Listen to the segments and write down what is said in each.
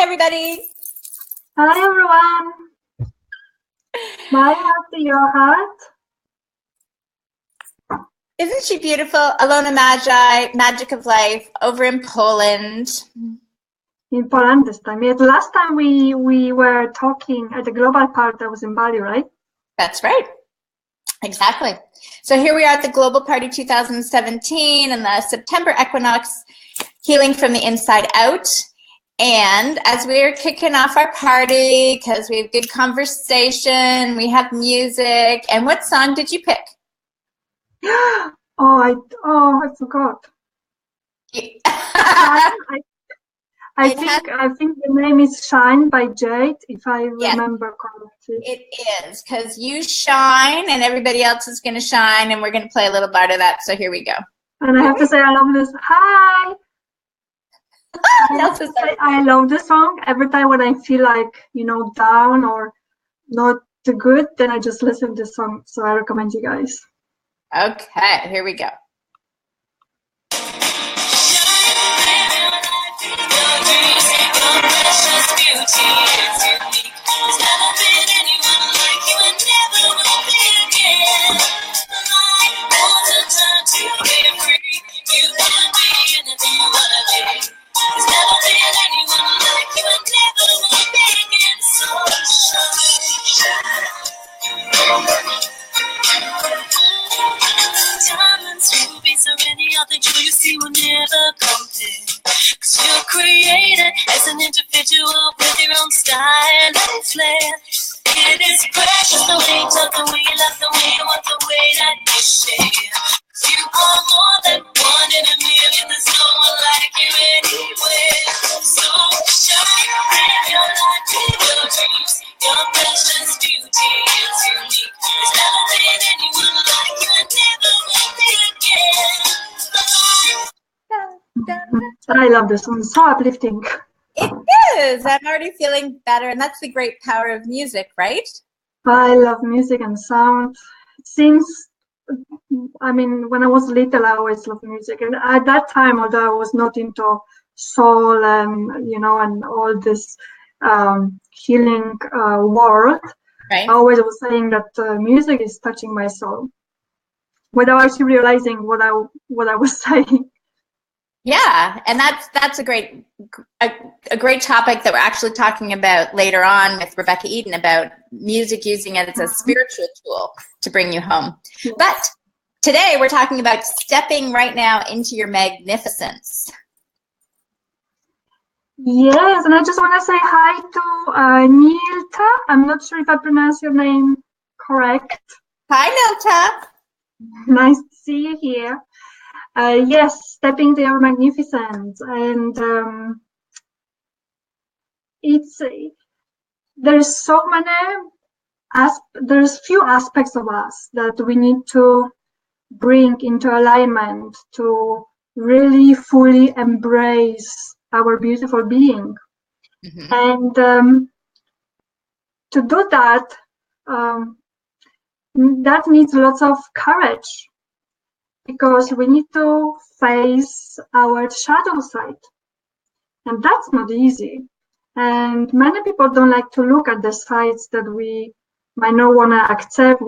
everybody. Hi, everyone. My heart to your heart. Isn't she beautiful? Alona Magi, Magic of Life, over in Poland. In Poland this time. Yes, last time we were talking at the global part that was in Bali, right? That's right. Exactly. So here we are at the Global Party 2017 and the September equinox, healing from the inside out. And as we are kicking off our party, because we have good conversation, we have music. And what song did you pick? I forgot. I think the name is Shine by Jade, if I remember correctly. It is, because you shine and everybody else is going to shine, and we're going to play a little part of that. So here we go. And I have to say I love this. Hi! I love this song. Every time when I feel like, down or not too good, then I just listen to this song. So I recommend you guys. Okay, here we go. Diamonds, rubies, or any other jewel you see will never compare. 'Cause you're created as an individual with your own style and flair. It is precious the way you talk, the way you love, the way you want, the way that you share. 'Cause you are more than one in a million. There's no one like you anywhere. So shine, live your life, live your dreams. Your precious beauty is unique. There's never been anyone like you and never will be again. I love this one. It's so uplifting. It is. I'm already feeling better, and that's the great power of music, right? I love music and sound. When I was little, I always loved music. And at that time, although I was not into soul and, and all this healing world, right. I always was saying that music is touching my soul without actually realizing what I was saying. Yeah, and that's a great topic that we're actually talking about later on with Rebecca Eden about music, using it as a spiritual tool to bring you home. Yes. But today we're talking about stepping right now into your magnificence. Yes, and I just want to say hi to Nilta. I'm not sure if I pronounce your name correct. Hi, Nilta. Nice to see you here. Yes, stepping to your magnificence, and there's so many there's few aspects of us that we need to bring into alignment to really fully embrace our beautiful being. Mm-hmm. And to do that, that needs lots of courage, because we need to face our shadow side, and that's not easy. And many people don't like to look at the sides that we might not want to accept.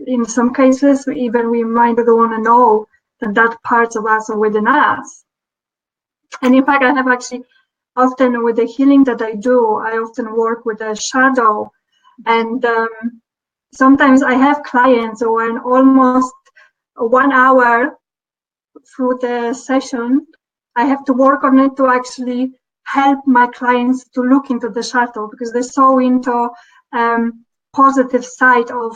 In some cases, we might not want to know that parts of us are within us. And in fact, I have actually often, with the healing that I do, I often work with a shadow. And sometimes I have clients who are in almost 1 hour through the session. I have to work on it to actually help my clients to look into the shadow, because they're so into positive side of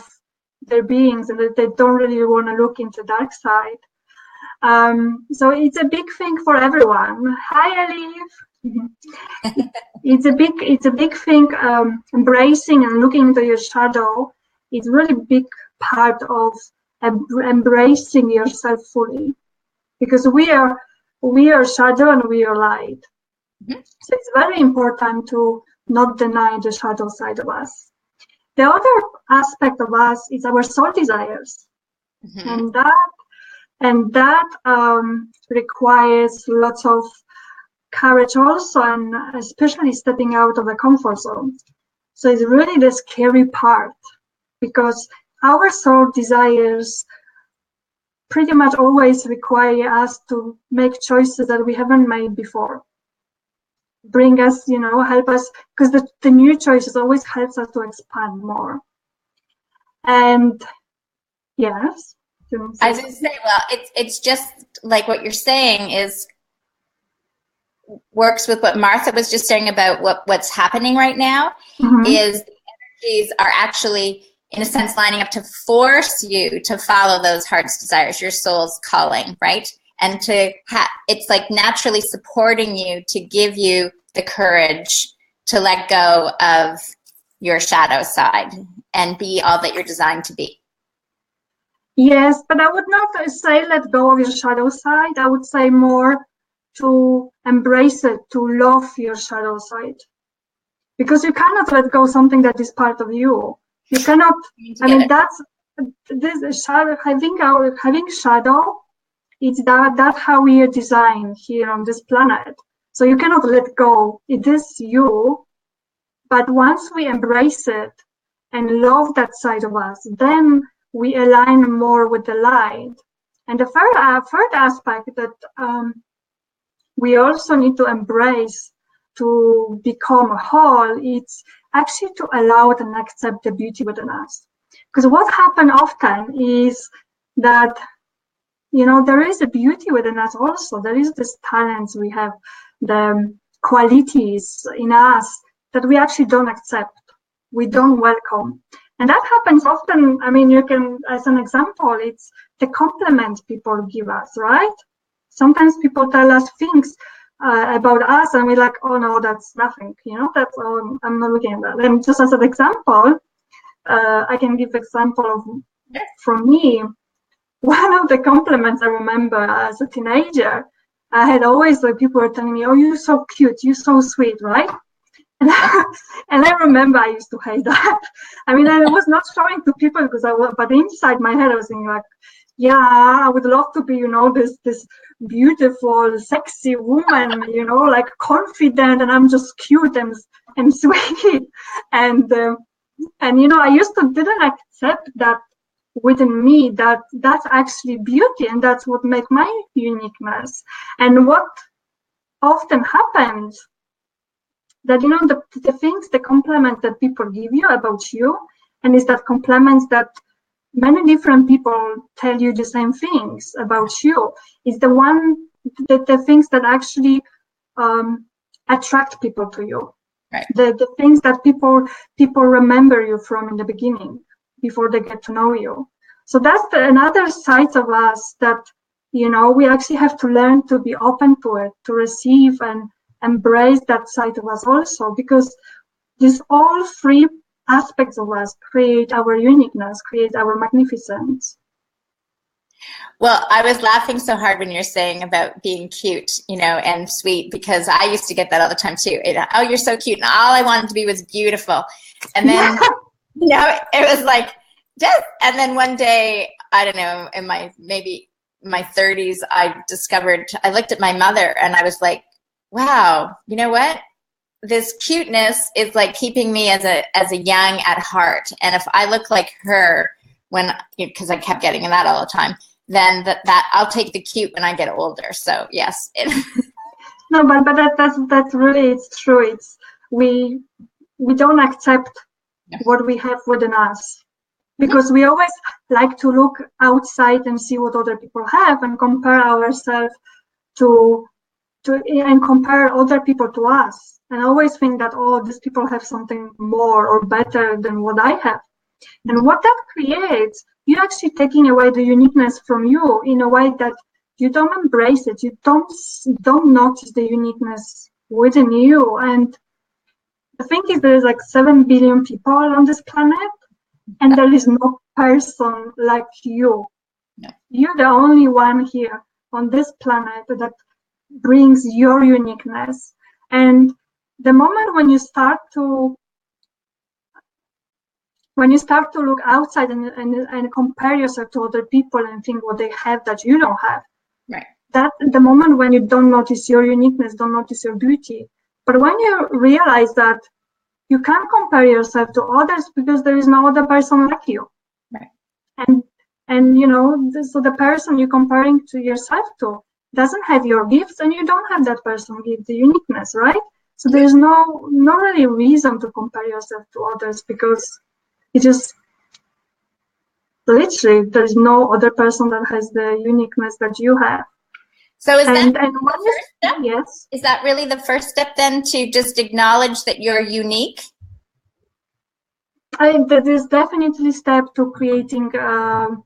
their beings and that they don't really want to look into dark side. So it's a big thing for everyone. Hi, Alif. It's a big thing. Embracing and looking into your shadow is really big part of embracing yourself fully, because we are shadow and we are light. Mm-hmm. So it's very important to not deny the shadow side of us. The other aspect of us is our soul desires. Mm-hmm. and that requires lots of courage also, and especially stepping out of the comfort zone. So it's really the scary part, because our soul desires pretty much always require us to make choices that we haven't made before. Bring us, help us, because the new choices always helps us to expand more. And yes. I was going to say, well, it's just like what you're saying is works with what Martha was just saying about what's happening right now. Is the energies are actually, in a sense, lining up to force you to follow those heart's desires, your soul's calling, right? And it's like naturally supporting you to give you the courage to let go of your shadow side and be all that you're designed to be. Yes, but I would not say let go of your shadow side. I would say more to embrace it, to love your shadow side. Because you cannot let go something that is part of you. You cannot, that's this shadow, having shadow, it's that's how we are designed here on this planet. So you cannot let go. It is you. But once we embrace it and love that side of us, then we align more with the light. And the third aspect that we also need to embrace to become whole, it's actually to allow and accept the beauty within us. Because what happens often is that, there is a beauty within us also. There is this talents we have, the qualities in us that we actually don't accept. We don't welcome. And that happens often. You can, as an example, it's the compliment people give us, right? Sometimes people tell us things about us and we're like, oh no, that's nothing, that's I'm not looking at that. And just as an example, I can give example from me. One of the compliments I remember as a teenager, I had always people were telling me, oh, you're so cute, you're so sweet, right? And I remember I used to hate that. I was not showing to people because but inside my head I was thinking like, yeah, I would love to be, this beautiful, sexy woman, like confident, and I'm just cute and sweet. And I used to didn't accept that within me, that's actually beauty, and that's what makes my uniqueness. And what often happens that, the things, the compliments that people give you about you, and is that compliments that many different people tell you the same things about you, is the things that actually attract people to you. Right. The things that people remember you from in the beginning before they get to know you. So that's another side of us that, we actually have to learn to be open to it, to receive and embrace that side of us also, because these all three aspects of us create our uniqueness, create our magnificence. Well, I was laughing so hard when you're saying about being cute, and sweet, because I used to get that all the time too. Oh, you're so cute. And all I wanted to be was beautiful. And then, it was like, and then one day, I don't know, in my 30s, I looked at my mother and I was like, wow, you know what? This cuteness is like keeping me as a young at heart. And if I look like her because I kept getting that all the time, then that I'll take the cute when I get older. So yes. No, but that's really, it's true. It's we don't accept what we have within us, because we always like to look outside and see what other people have and compare ourselves and compare other people to us, and always think that, oh, these people have something more or better than what I have. And what that creates, you're actually taking away the uniqueness from you in a way that you don't embrace it. You don't notice the uniqueness within you. And the thing is, there's like 7 billion people on this planet, and there is no person like you. No. You're the only one here on this planet that brings your uniqueness. And the moment when you start to look outside and compare yourself to other people and think what they have that you don't have, right, that the moment when you don't notice your uniqueness, don't notice your beauty. But when you realize that you can't compare yourself to others because there is no other person like you. Right. And you know, so the person you're comparing to yourself to doesn't have your gifts, and you don't have that person give the uniqueness, right? So there's no really reason to compare yourself to others, because it just literally there is no other person that has the uniqueness that you have. So is And that the first step? Yes. Is that really the first step then, to just acknowledge that you're unique? That is definitely a step to creating a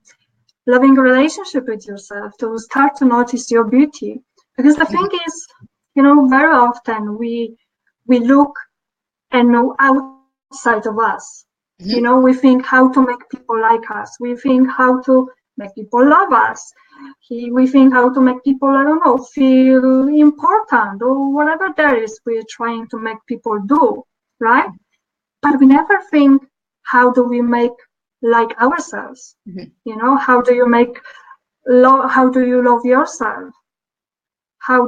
loving relationship with yourself, to start to notice your beauty. Because the thing is, you know, very often we look and know outside of us. You know, we think how to make people like us. We think how to make people love us. We think how to make people, I don't know, feel important, or whatever there is we're trying to make people do, right? But we never think, how do we make like ourselves? You know, how do you make how do you love yourself? How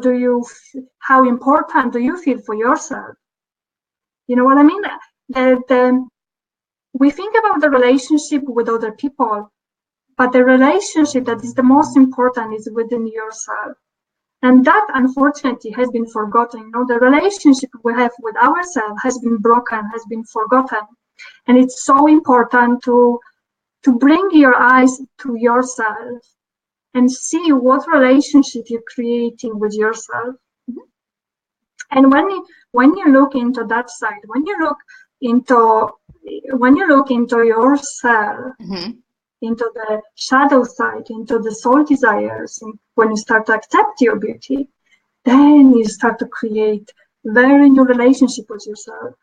important do you feel for yourself? You know what I mean? We think about the relationship with other people, but the relationship that is the most important is within yourself. And that, unfortunately, has been forgotten. You know, the relationship we have with ourselves has been broken, has been forgotten. And it's so important to bring your eyes to yourself and see what relationship you're creating with yourself. And when you look into that side, when you look into yourself, into the shadow side, into the soul desires, and when you start to accept your beauty, then you start to create very new relationship with yourself.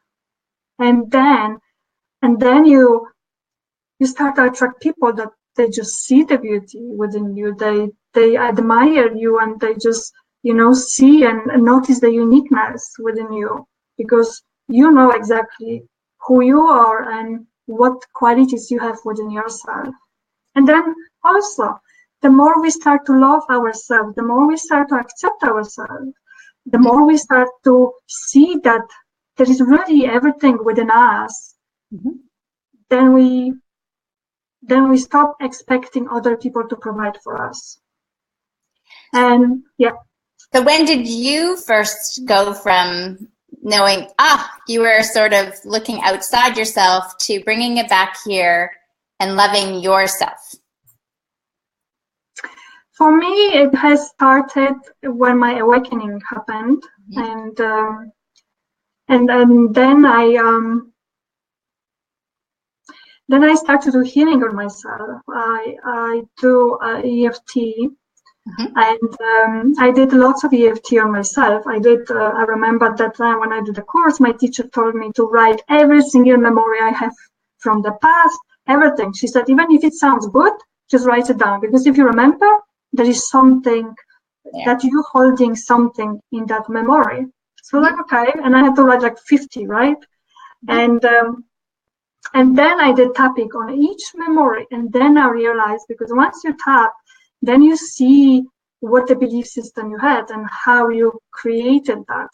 And then you start to attract people that they just see the beauty within you. They admire you, and they just, you know, see and notice the uniqueness within you, because you know exactly who you are and what qualities you have within yourself. And then also, the more we start to love ourselves, the more we start to accept ourselves, the more we start to see that there is really everything within us, then we stop expecting other people to provide for us. And yeah. So when did you first go from knowing, you were sort of looking outside yourself, to bringing it back here and loving yourself? For me, it has started when my awakening happened, and then I started to do healing on myself. I do EFT, and I did lots of EFT on myself. I remember that time when I did the course, my teacher told me to write every single memory I have from the past, everything. She said, even if it sounds good, just write it down, because if you remember, there is something that you're holding something in that memory. So like, okay, and I had to write like 50, right? And then I did tapping on each memory, and then I realized, because once you tap, then you see what the belief system you had and how you created that.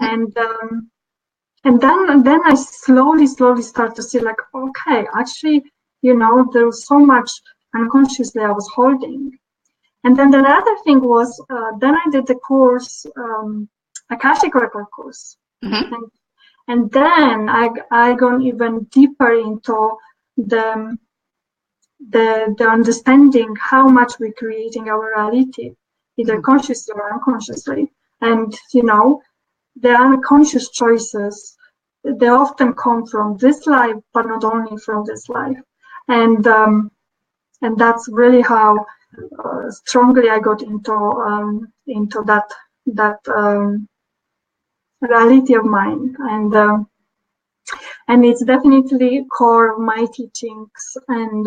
And then I slowly start to see, like, okay, actually, you know, there was so much unconsciously I was holding. And then the other thing was, then I did the course, Akashic Record course. And then I gone even deeper into the understanding how much we're creating our reality, either consciously or unconsciously. And, you know, the unconscious choices, they often come from this life, but not only from this life. And that's really how strongly I got into that reality of mine. And it's definitely core of my teachings. And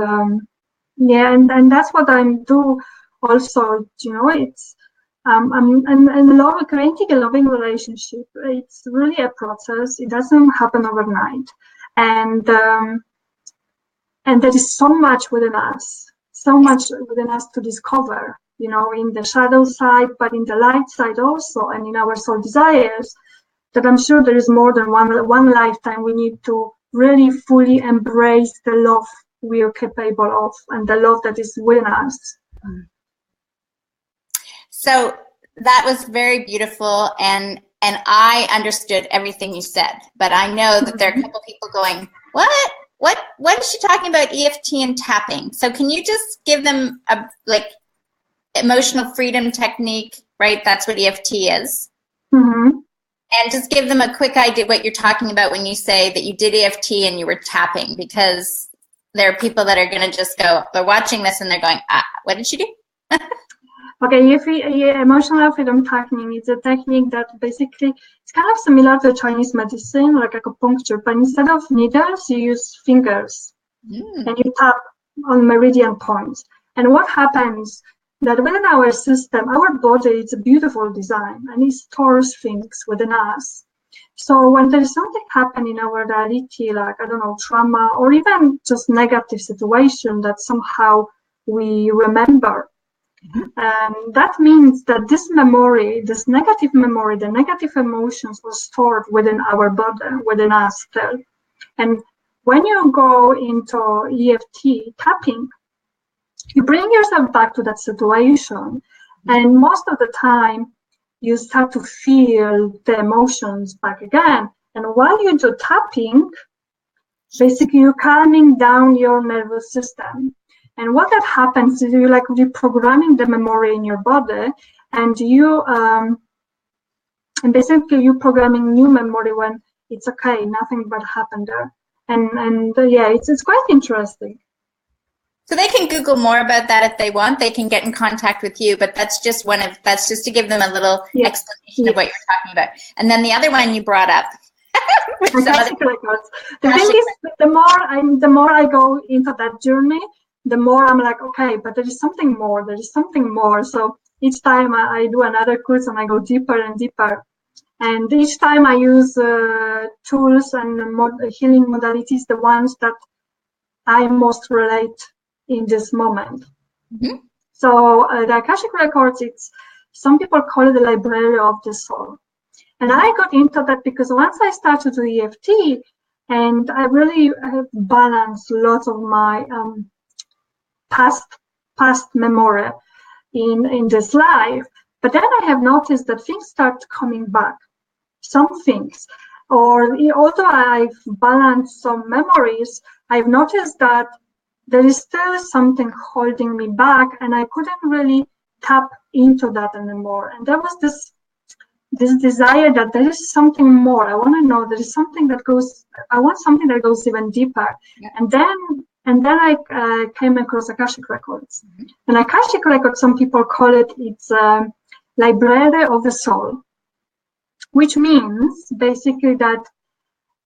and that's what I do also. You know, it's and creating a loving relationship, it's really a process. It doesn't happen overnight, and there is so much within us to discover. in the shadow side, but in the light side also, and in our soul desires, that I'm sure there is more than one lifetime. We need to really fully embrace the love we are capable of and the love that is within us. So that was very beautiful, and I understood everything you said, but I know that there are a couple people going, what is she talking about, EFT and tapping? So can you just give them a emotional freedom technique, right? That's what EFT is. And just give them a quick idea what you're talking about when you say that you did EFT and you were tapping, because there are people that are going to just go, they're watching this and they're going, what did she do? Okay, emotional freedom technique is a technique that basically, it's kind of similar to Chinese medicine, like acupuncture, but instead of needles, you use fingers and you tap on meridian points. And what happens that within our system, our body, it's a beautiful design and it stores things within us. So when there is something happening in our reality, like, I don't know, trauma or even just negative situation that somehow we remember, that means that this memory, this negative memory, the negative emotions were stored within our body, within us still. And when you go into EFT tapping, you bring yourself back to that situation, and most of the time you start to feel the emotions back again. And while you do tapping, basically you're calming down your nervous system. And what that happens is you're like reprogramming the memory in your body, and and basically you're programming new memory when it's okay, nothing bad happened there. And yeah, it's quite interesting. So they can Google more about that if they want. They can get in contact with you, but that's just that's just to give them a little explanation of what you're talking about. And then the other one you brought up. Akashic records. The thing is, the more I go into that journey, the more I'm like, okay, but there is something more. There is something more. So each time I do another course and I go deeper and deeper. And each time I use tools and healing modalities, the ones that I most relate in this moment. So the Akashic records, some people call it the library of the soul. And I got into that because once I started to do EFT, and I really have balanced lots of my past memory in this life, but then I have noticed that things start coming back, some things, or although I've balanced some memories, I've noticed that there is still something holding me back, and I couldn't really tap into that anymore. And there was this desire that there is something more. I want to know, there is something that goes, I want something that goes even deeper. And then I came across Akashic records. And Akashic records, some people call it's a library of the soul, which means basically that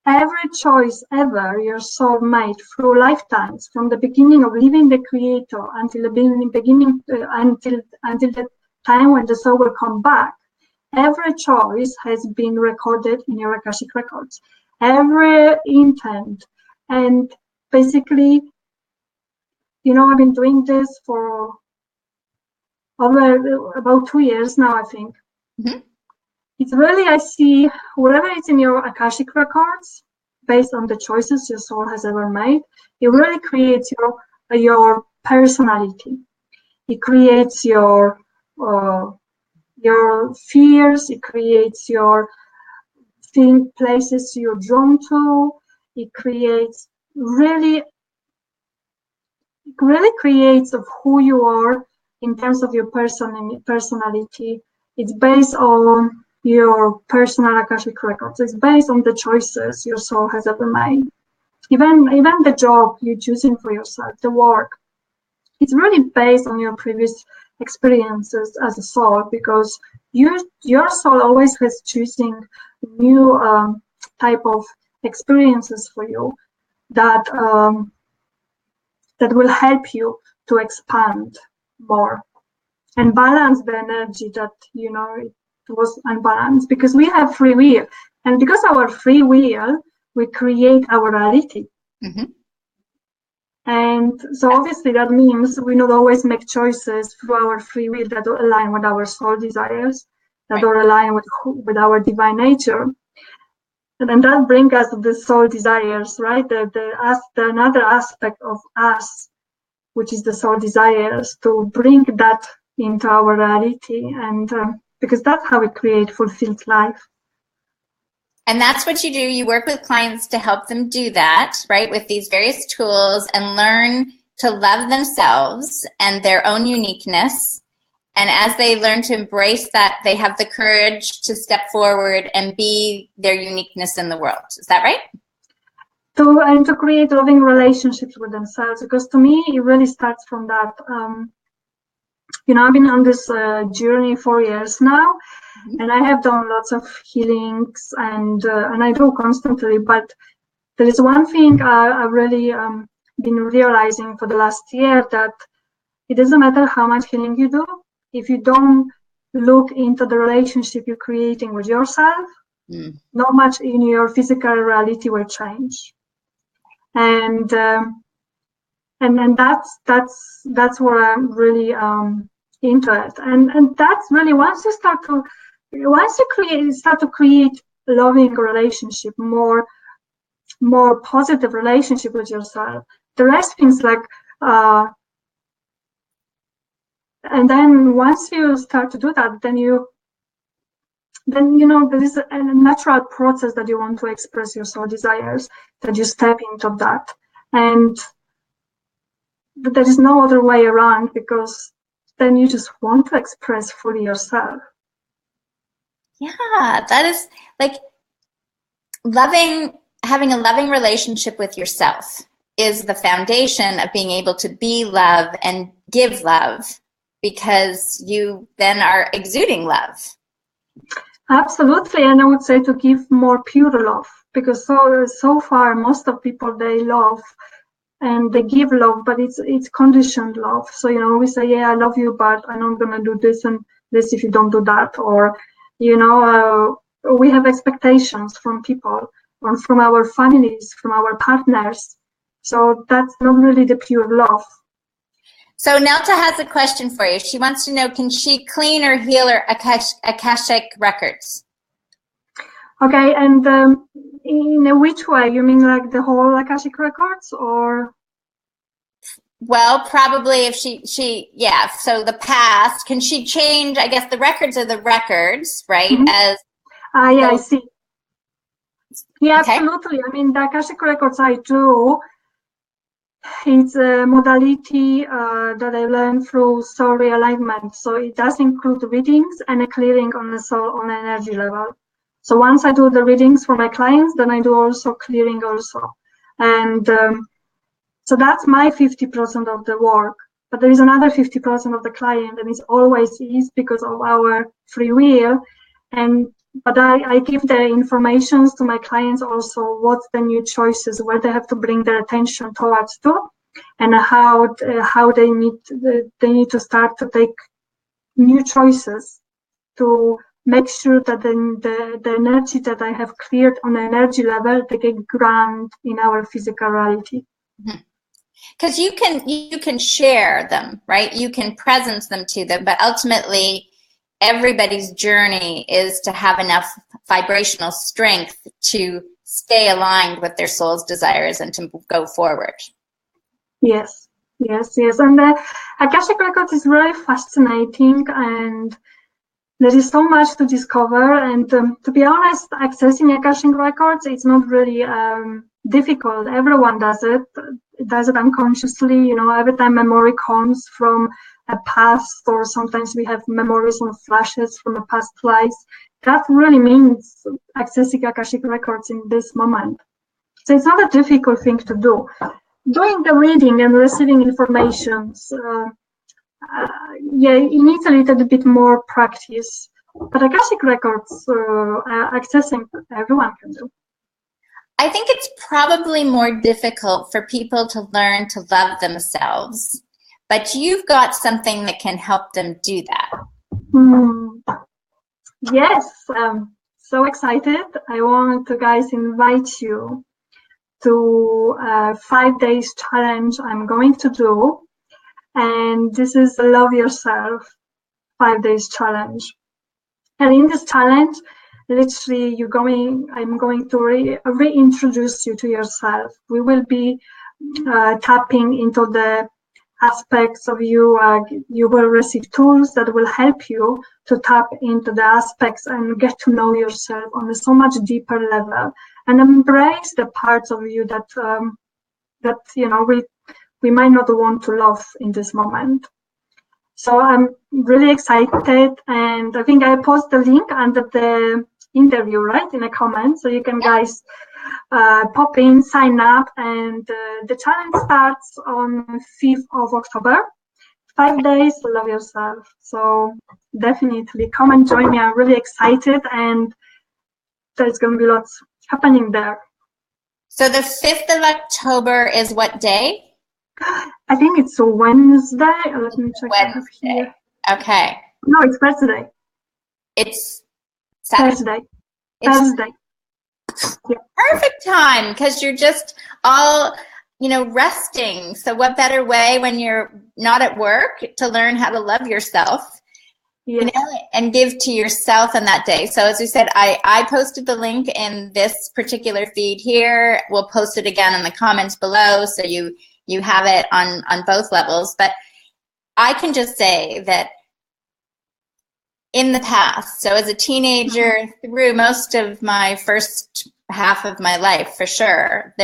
every choice ever your soul made through lifetimes, from the beginning of living the Creator until the beginning, until the time when the soul will come back, every choice has been recorded in your Akashic records. Every intent. And basically, I've been doing this for over about 2 years now, I think. It's really, I see whatever is in your Akashic records, based on the choices your soul has ever made, it really creates your personality. It creates your fears. It creates your places you're drawn to. It really creates of who you are in terms of your personality. It's based on your personal Akashic records. It's based on the choices your soul has ever made. Even the job you're choosing for yourself, the work, it's really based on your previous experiences as a soul, because your soul always has choosing new type of experiences for you that will help you to expand more and balance the energy that it was unbalanced, because we have free will, and because our free will, we create our reality. And so obviously that means we not always make choices through our free will that don't align with our soul desires, that don't align with our divine nature. And then that brings us to the soul desires, right? The another aspect of us, which is the soul desires, to bring that into our reality, and because that's how we create fulfilled life. And that's what you do. You work with clients to help them do that, right, with these various tools, and learn to love themselves and their own uniqueness. And as they learn to embrace that, they have the courage to step forward and be their uniqueness in the world. Is that right? To create loving relationships with themselves, because to me, it really starts from that. I've been on this journey 4 years now, and I have done lots of healings, and I do constantly. But there is one thing I've really been realizing for the last year, that it doesn't matter how much healing you do, if you don't look into the relationship you're creating with yourself, not much in your physical reality will change. And that's where I'm really into it. And that's really once you start to create loving relationship, more positive relationship with yourself, the rest things like and then once you start to do that, then there is a natural process that you want to express your soul desires, that you step into that, and there is no other way around, because then you just want to express fully yourself. Yeah, that is like having a loving relationship with yourself is the foundation of being able to be love and give love, because you then are exuding love. Absolutely. And I would say to give more pure love, because so far most of people, they love and they give love, but it's conditioned love. So we say, yeah, I love you, but I'm not gonna do this and this if you don't do that. Or we have expectations from people, or from our families, from our partners. So that's not really the pure love. So Nelta has a question for you. She wants to know, can she clean or heal her Akashic records? Okay, and in which way? You mean like the whole Akashic records, or? Well, probably if she yeah. So the past, can she change? I guess the records are the records, right? Mm-hmm. Yeah, I see. Yeah, okay. Absolutely. I mean, the Akashic records I do. It's a modality that I learned through soul realignment. So it does include readings and a clearing on the soul, on energy level. So once I do the readings for my clients, then I do also clearing also. And so that's my 50% of the work. But there is another 50% of the client, and it always is because of our free will. But I give the information to my clients also, what's the new choices, where they have to bring their attention towards to, and how they need to start to take new choices to make sure that the energy that I have cleared on the energy level, they get ground in our physical reality. Because you can share them, right? You can presence them to them, but ultimately everybody's journey is to have enough vibrational strength to stay aligned with their soul's desires and to go forward. Yes. And the Akashic Records is really fascinating, and there is so much to discover. And to be honest, accessing Akashic Records, it's not really difficult. Everyone does it unconsciously. Every time memory comes from a past, or sometimes we have memories and flashes from a past lives, that really means accessing Akashic Records in this moment. So it's not a difficult thing to do. Doing the reading and receiving information, it needs a little bit more practice. But Akashic Records, accessing, everyone can do. I think it's probably more difficult for people to learn to love themselves, but you've got something that can help them do that. Yes, so excited. I want to, guys, invite you to a 5 days challenge I'm going to do. And this is a Love Yourself 5 days challenge. And in this challenge, literally I'm going to reintroduce you to yourself. We will be tapping into the aspects of you. You will receive tools that will help you to tap into the aspects and get to know yourself on a so much deeper level, and embrace the parts of you that we might not want to love in this moment. So I'm really excited, and I think I post the link under the interview, right, in a comment, so you can guys pop in, sign up, and the challenge starts on 5th of October. 5 days to love yourself. So definitely come and join me. I'm really excited, and there's going to be lots happening there. So the 5th of October is what day? I think it's a Wednesday. Let me check. Wednesday. Here. Okay. No, it's Thursday. It's Saturday. Thursday. Yeah. Perfect time, because you're just all, resting. So what better way when you're not at work to learn how to love yourself, and give to yourself in that day. So as we said, I posted the link in this particular feed here. We'll post it again in the comments below, so you have it on both levels. But I can just say that in the past, so as a teenager, through most of my first half of my life, for sure,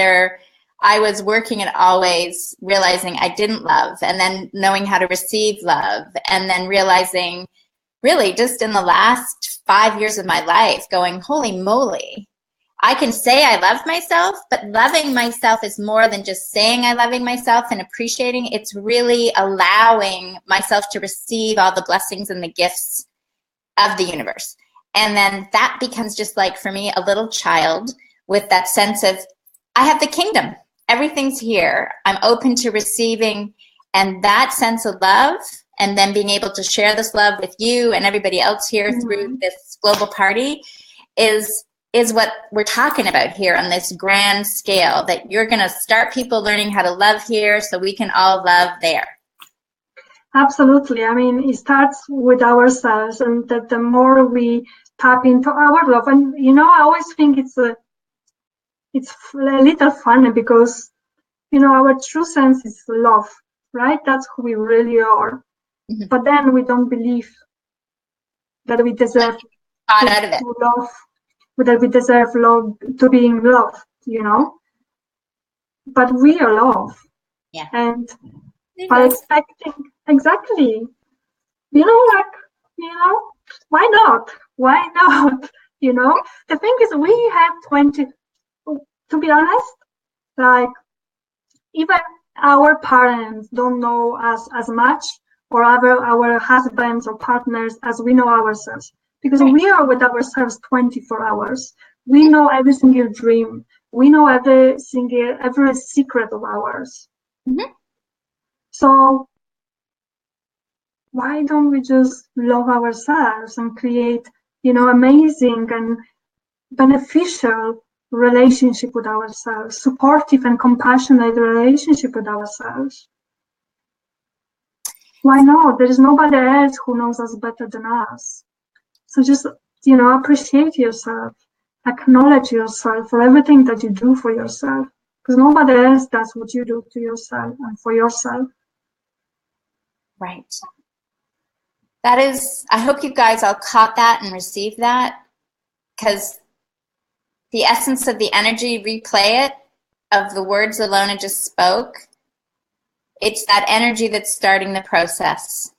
I was working at always realizing I didn't love, and then knowing how to receive love, and then realizing really just in the last 5 years of my life going, holy moly, I can say I love myself, but loving myself is more than just saying I loving myself and appreciating. It's really allowing myself to receive all the blessings and the gifts of the universe. And then that becomes just like, for me, a little child with that sense of, I have the kingdom. Everything's here. I'm open to receiving. And that sense of love, and then being able to share this love with you and everybody else here through this global party is what we're talking about here on this grand scale, that you're going to start people learning how to love here so we can all love there. Absolutely. I mean, it starts with ourselves, and that the more we tap into our love, and I always think it's a little funny because our true sense is love, right? That's who we really are. Mm-hmm. But then we don't believe that we deserve to love, that we deserve love, to be in love, But we are love. Yeah. And by expecting, exactly, why not? Why not? The thing is, we have 20, to be honest, like, even our parents don't know us as much, or our husbands or partners, as we know ourselves, because we are with ourselves 24 hours. We know every single dream. We know every secret of ours. Mm-hmm. So why don't we just love ourselves and create, amazing and beneficial relationship with ourselves, supportive and compassionate relationship with ourselves? Why not? There is nobody else who knows us better than us. So just, appreciate yourself, acknowledge yourself for everything that you do for yourself, because nobody else does what you do to yourself and for yourself. Right. That is, I hope you guys all caught that and received that, because the essence of the energy, replay it, of the words Ilona just spoke, it's that energy that's starting the process.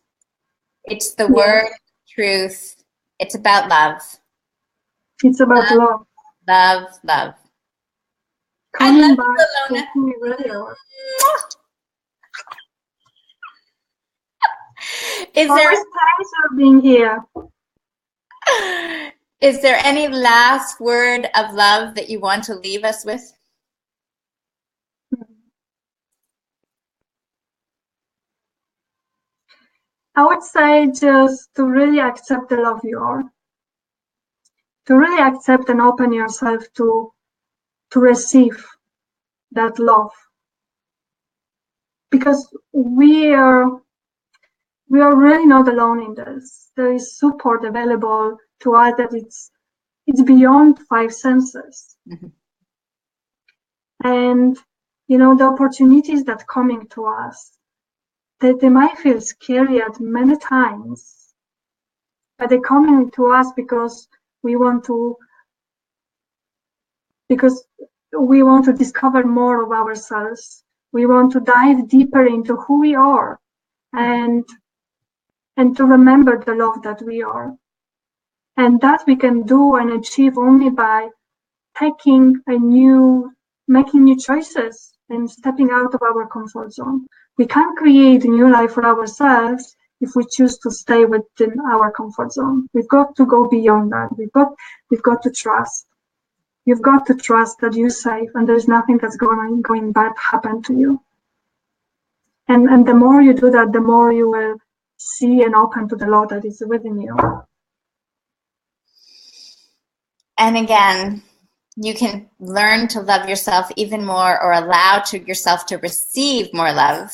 It's the word, truth. It's about love. It's about love. Love, love. Coming I love back you, Ilona. To who we really are. Is there always pleasure being here? Is there any last word of love that you want to leave us with? I would say just to really accept the love you are. To really accept and open yourself to receive that love, because we are really not alone in this. There is support available to us that it's beyond five senses. Mhm. And the opportunities that coming to us, they might feel scary at many times, but they're coming to us because we want to discover more of ourselves. We want to dive deeper into who we are, and to remember the love that we are. And that we can do and achieve only by making new choices and stepping out of our comfort zone. We can't create a new life for ourselves if we choose to stay within our comfort zone. We've got to go beyond that. We've got to trust. You've got to trust that you're safe and there's nothing that's going bad happen to you. And the more you do that, the more you will see and open to the love that is within you. And again, you can learn to love yourself even more, or allow yourself to receive more love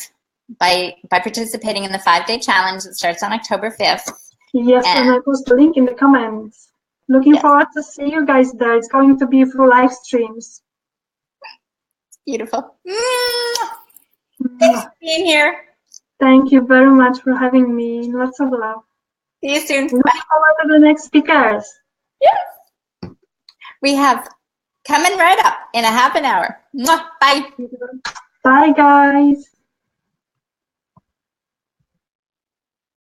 by participating in the 5-day challenge that starts on October 5th. Yes, and I post the link in the comments. Looking forward to see you guys there. It's going to be through live streams. Beautiful. Thanks for being here. Thank you very much for having me. Lots of love. See you soon. Looking forward to the next speakers. Yes. We have coming right up in a half an hour. Bye. Bye, guys.